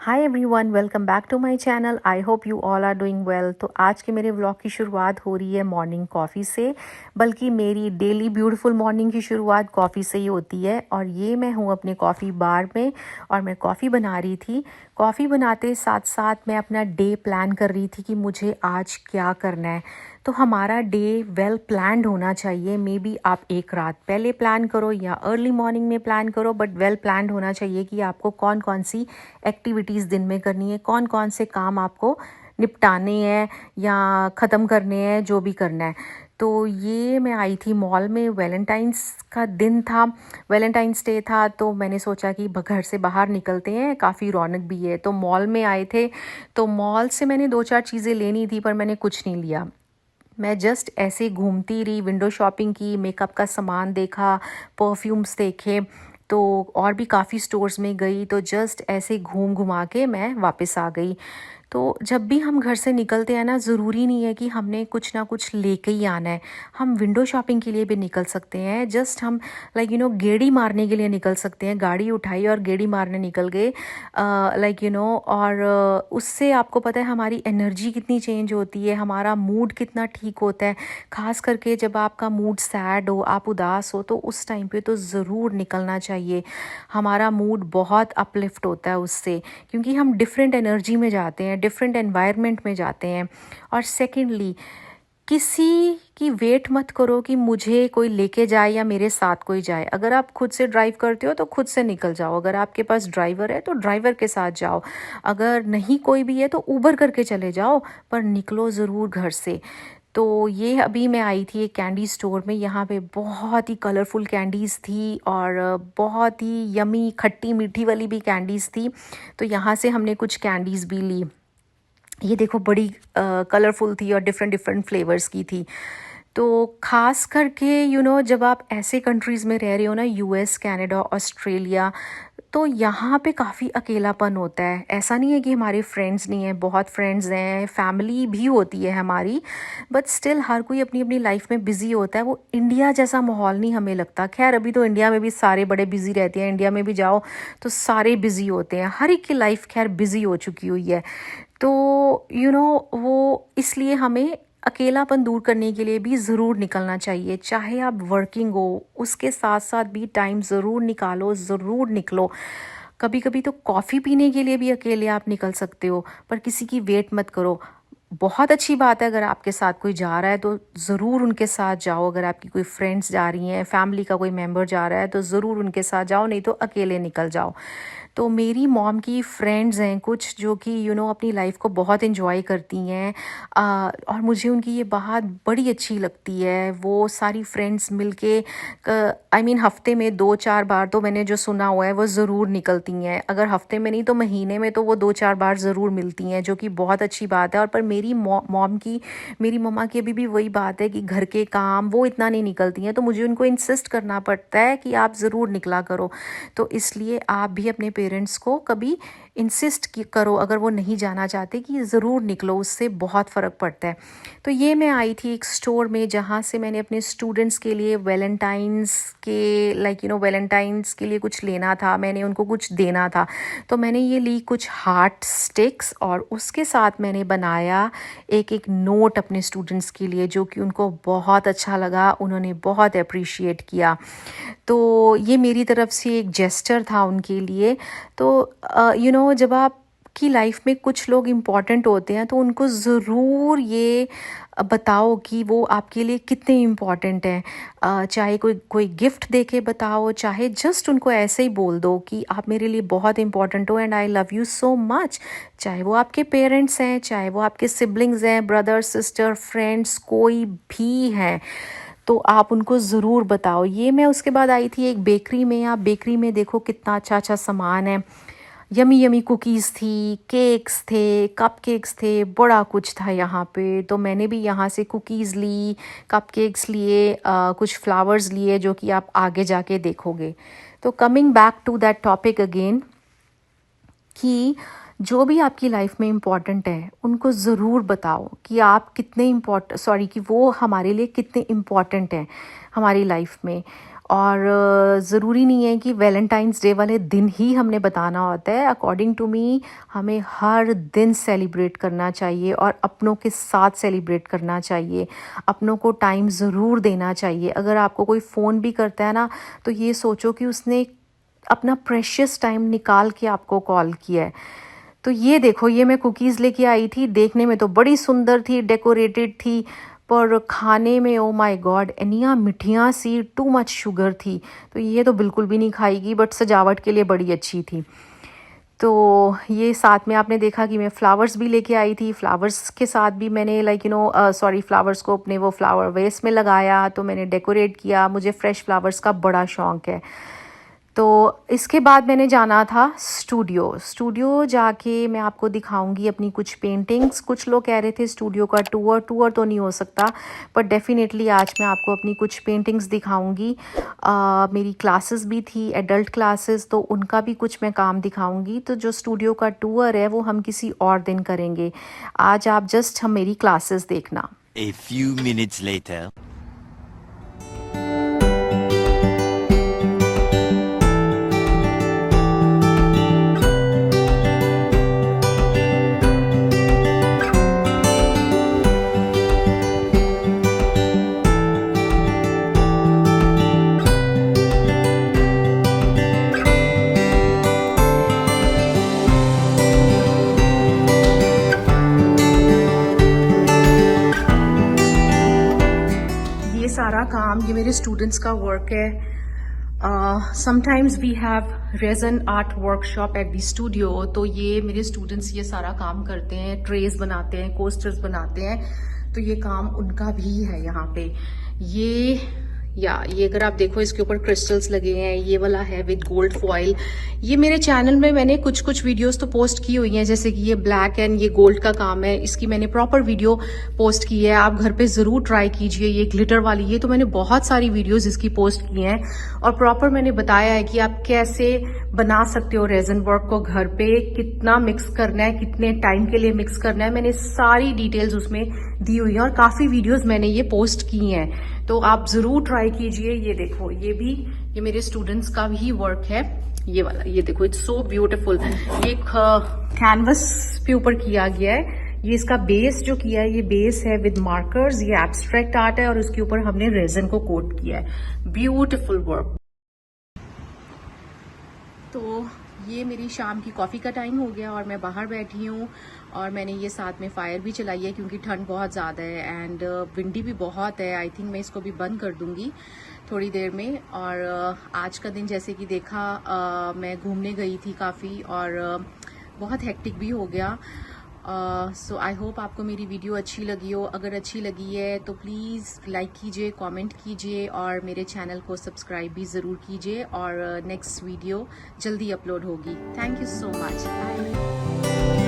Hi everyone, welcome back to my channel. I hope you all are doing well. तो आज के मेरे vlog की शुरुआत हो रही है मॉर्निंग कॉफ़ी से, बल्कि मेरी डेली ब्यूटीफुल मॉर्निंग की शुरुआत कॉफ़ी से ही होती है। और ये मैं हूँ अपने कॉफ़ी बार में और मैं कॉफ़ी बना रही थी। कॉफ़ी बनाते साथ साथ मैं अपना डे प्लान कर रही थी कि मुझे आज क्या करना है। तो हमारा डे वेल प्लान्ड होना चाहिए। मे बी आप एक रात पहले प्लान करो या अर्ली मॉर्निंग में प्लान करो, बट वेल प्लान्ड होना चाहिए कि आपको कौन कौन सी एक्टिविटीज़ दिन में करनी है, कौन कौन से काम आपको निपटाने हैं या ख़त्म करने हैं, जो भी करना है। तो ये मैं आई थी मॉल में, वैलेंटाइंस का दिन था, वैलेंटाइंस डे था। तो मैंने सोचा कि घर से बाहर निकलते हैं, काफ़ी रौनक भी है। तो मॉल में आए थे, तो मॉल से मैंने दो चार चीज़ें लेनी थी, पर मैंने कुछ नहीं लिया। मैं जस्ट ऐसे घूमती रही, विंडो शॉपिंग की, मेकअप का सामान देखा, परफ्यूम्स देखे, तो और भी काफ़ी स्टोर्स में गई। तो जस्ट ऐसे घूम घुमा के मैं वापस आ गई। तो जब भी हम घर से निकलते हैं ना, ज़रूरी नहीं है कि हमने कुछ ना कुछ लेके ही आना है। हम विंडो शॉपिंग के लिए भी निकल सकते हैं। जस्ट हम गेड़ी मारने के लिए निकल सकते हैं। गाड़ी उठाई और गेड़ी मारने निकल गए, और उससे आपको पता है हमारी एनर्जी कितनी चेंज होती है, हमारा मूड कितना ठीक होता है। ख़ास करके जब आपका मूड सैड हो, आप उदास हो, तो उस टाइम पे तो ज़रूर निकलना चाहिए। हमारा मूड बहुत अपलिफ्ट होता है उससे, क्योंकि हम डिफरेंट एनर्जी में जाते हैं, डिफरेंट एनवायरनमेंट में जाते हैं। और सेकेंडली, किसी की वेट मत करो कि मुझे कोई लेके जाए या मेरे साथ कोई जाए। अगर आप खुद से ड्राइव करते हो तो खुद से निकल जाओ। अगर आपके पास ड्राइवर है तो ड्राइवर के साथ जाओ। अगर नहीं कोई भी है तो ऊबर करके चले जाओ, पर निकलो ज़रूर घर से। तो ये अभी मैं आई थी एक कैंडी स्टोर में। यहाँ पे बहुत ही कलरफुल कैंडीज़ थी और बहुत ही यमी खट्टी मीठी वाली भी कैंडीज़ थी। तो यहाँ से हमने कुछ कैंडीज़ भी ली। ये देखो, बड़ी कलरफुल थी और डिफरेंट डिफरेंट फ्लेवर्स की थी। तो ख़ास करके जब आप ऐसे कंट्रीज़ में रह रहे हो ना, यूएस, कनाडा, ऑस्ट्रेलिया, तो यहाँ पे काफ़ी अकेलापन होता है। ऐसा नहीं है कि हमारे फ्रेंड्स नहीं हैं, बहुत फ्रेंड्स हैं, फैमिली भी होती है हमारी, बट स्टिल हर कोई अपनी अपनी लाइफ में बिज़ी होता है। वो इंडिया जैसा माहौल नहीं हमें लगता। खैर, अभी तो इंडिया में भी सारे बड़े बिज़ी रहते हैं। इंडिया में भी जाओ तो सारे बिज़ी होते हैं, हर एक की लाइफ खैर बिज़ी हो चुकी हुई है। तो वो इसलिए हमें अकेलापन दूर करने के लिए भी ज़रूर निकलना चाहिए। चाहे आप वर्किंग हो, उसके साथ साथ भी टाइम ज़रूर निकालो, ज़रूर निकलो। कभी कभी तो कॉफ़ी पीने के लिए भी अकेले आप निकल सकते हो, पर किसी की वेट मत करो। बहुत अच्छी बात है, अगर आपके साथ कोई जा रहा है तो ज़रूर उनके साथ जाओ। अगर आपकी कोई फ्रेंड्स जा रही हैं, फैमिली का कोई मेम्बर जा रहा है, तो ज़रूर उनके साथ जाओ, नहीं तो अकेले निकल जाओ। तो मेरी मॉम की फ्रेंड्स हैं कुछ, जो कि अपनी लाइफ को बहुत इन्जॉय करती हैं। और मुझे उनकी ये बात बड़ी अच्छी लगती है। वो सारी फ्रेंड्स मिलके, हफ्ते में दो चार बार, तो मैंने जो सुना हुआ है, वो ज़रूर निकलती हैं। अगर हफ्ते में नहीं तो महीने में तो वो दो चार बार ज़रूर मिलती हैं, जो कि बहुत अच्छी बात है। और पर मेरी मम्मा की अभी भी वही बात है कि घर के काम वो इतना नहीं निकलती हैं, तो मुझे उनको इंसिस्ट करना पड़ता है कि आप ज़रूर निकला करो। तो इसलिए आप भी अपने पेरेंट्स को कभी इंसिस्ट करो, अगर वो नहीं जाना चाहते, कि ज़रूर निकलो, उससे बहुत फ़र्क पड़ता है। तो ये मैं आई थी एक स्टोर में, जहाँ से मैंने अपने स्टूडेंट्स के लिए वैलेंटाइंस के लिए कुछ लेना था, मैंने उनको कुछ देना था। तो मैंने ये ली कुछ हार्ट स्टिक्स, और उसके साथ मैंने बनाया एक एक नोट अपने स्टूडेंट्स के लिए, जो कि उनको बहुत अच्छा लगा, उन्होंने बहुत अप्रिशिएट किया। तो ये मेरी तरफ से एक जेस्चर था उनके लिए। तो जब आपकी लाइफ में कुछ लोग इम्पॉर्टेंट होते हैं, तो उनको ज़रूर ये बताओ कि वो आपके लिए कितने इम्पॉर्टेंट हैं। चाहे कोई कोई गिफ्ट दे के बताओ, चाहे जस्ट उनको ऐसे ही बोल दो कि आप मेरे लिए बहुत इम्पॉर्टेंट हो, and I love you so much. चाहे वो आपके पेरेंट्स हैं, चाहे वो आपके सिबलिंग्स हैं, ब्रदर, सिस्टर, फ्रेंड्स, कोई भी हैं, तो आप उनको ज़रूर बताओ। ये मैं उसके बाद आई थी एक बेकरी में। आप बेकरी में देखो कितना अच्छा अच्छा सामान है। यमी यमी कुकीज़ थी, केक्स थे, कपकेक्स थे, बड़ा कुछ था यहाँ पे। तो मैंने भी यहाँ से कुकीज़ ली, कपकेक्स लिए, कुछ फ्लावर्स लिए, जो कि आप आगे जाके देखोगे। तो coming back to that topic again, कि जो भी आपकी लाइफ में इम्पॉर्टेंट है, उनको ज़रूर बताओ कि आप कितने कि वो हमारे लिए कितने इम्पॉर्टेंट हैं हमारी लाइफ में। और ज़रूरी नहीं है कि वैलेंटाइंस डे वाले दिन ही हमने बताना होता है। अकॉर्डिंग टू मी हमें हर दिन सेलिब्रेट करना चाहिए और अपनों के साथ सेलिब्रेट करना चाहिए। अपनों को टाइम ज़रूर देना चाहिए। अगर आपको कोई फ़ोन भी करता है ना, तो ये सोचो कि उसने अपना प्रेशियस टाइम निकाल के आपको कॉल किया है। तो ये देखो, ये मैं कुकीज़ लेके आई थी, देखने में तो बड़ी सुंदर थी, डेकोरेटेड थी, पर खाने में ओ माय गॉड इतनी मिठियाँ सी, टू मच शुगर थी। तो ये तो बिल्कुल भी नहीं खाएगी, बट सजावट के लिए बड़ी अच्छी थी। तो ये साथ में आपने देखा कि मैं फ्लावर्स भी लेके आई थी। फ्लावर्स के साथ भी मैंने सॉरी, फ्लावर्स को अपने वो फ्लावर वेस में लगाया, तो मैंने डेकोरेट किया। मुझे फ्रेश फ्लावर्स का बड़ा शौक़ है। तो इसके बाद मैंने जाना था स्टूडियो जाके मैं आपको दिखाऊंगी अपनी कुछ पेंटिंग्स। कुछ लोग कह रहे थे स्टूडियो का टूर तो नहीं हो सकता, पर डेफिनेटली आज मैं आपको अपनी कुछ पेंटिंग्स दिखाऊंगी। मेरी क्लासेस भी थी, एडल्ट क्लासेस, तो उनका भी कुछ मैं काम दिखाऊंगी। तो जो स्टूडियो का टूर है वो हम किसी और दिन करेंगे। आज आप जस्ट हम मेरी क्लासेस देखना। A few minutes later. सारा काम ये मेरे स्टूडेंट्स का वर्क है। Sometimes we have reason art workshop at the studio, तो ये मेरे स्टूडेंट्स ये सारा काम करते हैं, ट्रेस बनाते हैं, कोस्टर्स बनाते हैं, तो ये काम उनका भी है यहाँ पे। ये अगर आप देखो इसके ऊपर क्रिस्टल्स लगे हैं, ये वाला है विद गोल्ड फॉइल। ये मेरे चैनल में मैंने कुछ वीडियोस तो पोस्ट की हुई हैं, जैसे कि ये ब्लैक एंड ये गोल्ड का काम है, इसकी मैंने प्रॉपर वीडियो पोस्ट की है। आप घर पे ज़रूर ट्राई कीजिए। ये ग्लिटर वाली, ये तो मैंने बहुत सारी वीडियोस इसकी पोस्ट की हैं और प्रॉपर मैंने बताया है कि आप कैसे बना सकते हो रेजन वर्क को घर पे, कितना मिक्स करना है, कितने टाइम के लिए मिक्स करना है। मैंने सारी डिटेल्स उसमें दी हुई है और काफ़ी वीडियोस मैंने ये पोस्ट की हैं, तो आप ज़रूर ट्राई कीजिए। ये देखो, ये मेरे स्टूडेंट्स का भी वर्क है। ये वाला, ये देखो, इट्स सो ब्यूटीफुल। ये कैनवस पे ऊपर किया गया है। ये इसका बेस जो किया है, ये बेस है विद मार्कर्स, ये एब्स्ट्रैक्ट आर्ट है और उसके ऊपर हमने रेजन को कोट किया है। Beautiful work. तो ये मेरी शाम की कॉफ़ी का टाइम हो गया और मैं बाहर बैठी हूँ और मैंने ये साथ में फायर भी चलाई है क्योंकि ठंड बहुत ज़्यादा है एंड विंडी भी बहुत है। आई थिंक मैं इसको भी बंद कर दूँगी थोड़ी देर में। और आज का दिन जैसे कि देखा, मैं घूमने गई थी काफ़ी और बहुत हेक्टिक भी हो गया। सो आई होप आपको मेरी वीडियो अच्छी लगी हो। अगर अच्छी लगी है तो प्लीज़ लाइक कीजिए, कमेंट कीजिए और मेरे चैनल को सब्सक्राइब भी ज़रूर कीजिए। और नेक्स्ट वीडियो जल्दी अपलोड होगी। Thank you so much. Bye.